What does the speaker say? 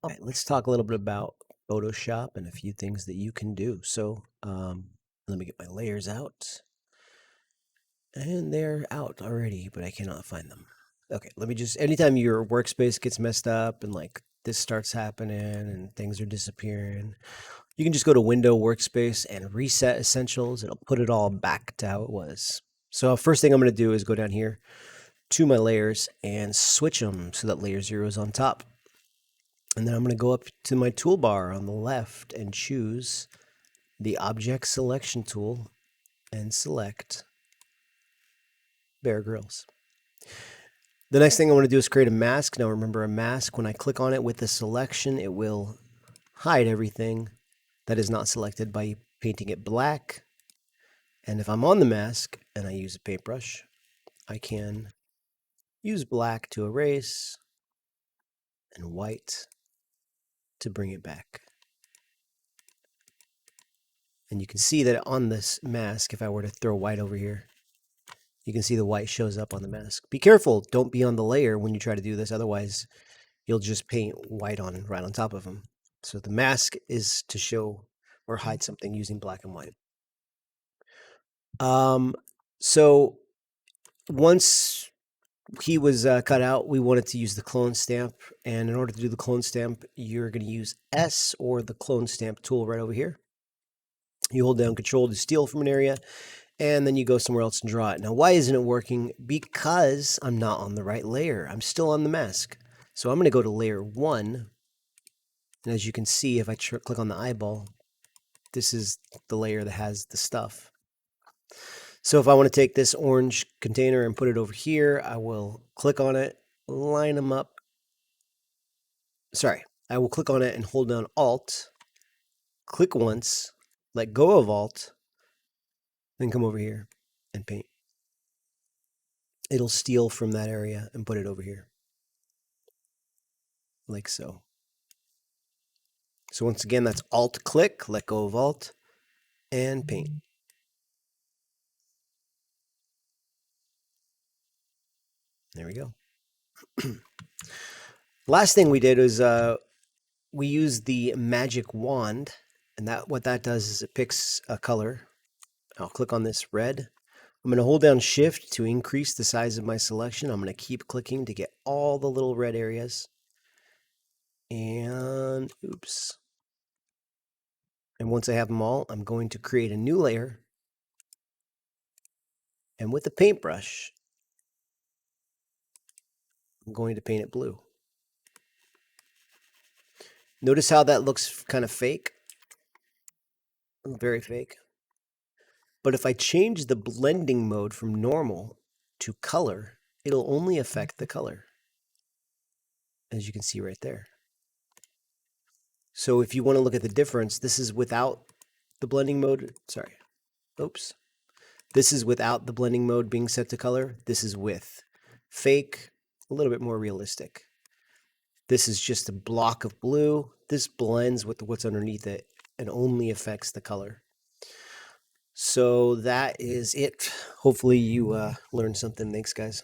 All right, let's talk a little bit about Photoshop and a few things that you can do. So let me get my layers out. And they're out already, but I cannot find them. Okay, let me just, anytime your workspace gets messed up and like this starts happening and things are disappearing, you can just go to Window Workspace and reset Essentials. It'll put it all back to how it was. So first thing I'm going to do is go down here to my layers and switch them so that layer 0 is on top. And then I'm going to go up to my toolbar on the left and choose the Object Selection tool and select Bear Grylls. The next thing I want to do is create a mask. Now remember, a mask, when I click on it with the selection, it will hide everything that is not selected by painting it black. And if I'm on the mask and I use a paintbrush, I can use black to erase and white to bring it back. And you can see that on this mask, if I were to throw white over here, you can see the white shows up on the mask. Be careful, don't be on the layer when you try to do this, otherwise you'll just paint white on right on top of them. So the mask is to show or hide something using black and white. So once he was cut out, we wanted to use the clone stamp, and in order to do the clone stamp, you're going to use S or the clone stamp tool right over here. You hold down Control to steal from an area, and then you go somewhere else and draw it. Now, why isn't it working? Because I'm not on the right layer. I'm still on the mask. So I'm going to go to layer 1, and as you can see, if I click on the eyeball, this is the layer that has the stuff. So if I want to take this orange container and put it over here, I will click on it, line them up. Sorry, I will click on it and hold down Alt, click once, let go of Alt, then come over here and paint. It'll steal from that area and put it over here, like so. So once again, that's Alt click, let go of Alt, and paint. There we go. Last thing we did is we used the magic wand, and what that does is it picks a color. I'll click on this red. I'm going to hold down Shift to increase the size of my selection. I'm going to keep clicking to get all the little red areas. And oops. And once I have them all, I'm going to create a new layer. And with the paintbrush, I'm going to paint it blue. Notice how that looks kind of fake? Very fake. But if I change the blending mode from normal to color, it'll only affect the color, as you can see right there. So if you want to look at the difference, this is without the blending mode. Sorry. Oops. This is without the blending mode being set to color. This is with fake, a little bit more realistic. This is just a block of blue. This blends with what's underneath it and only affects the color. So that is it. Hopefully you learned something. Thanks, guys.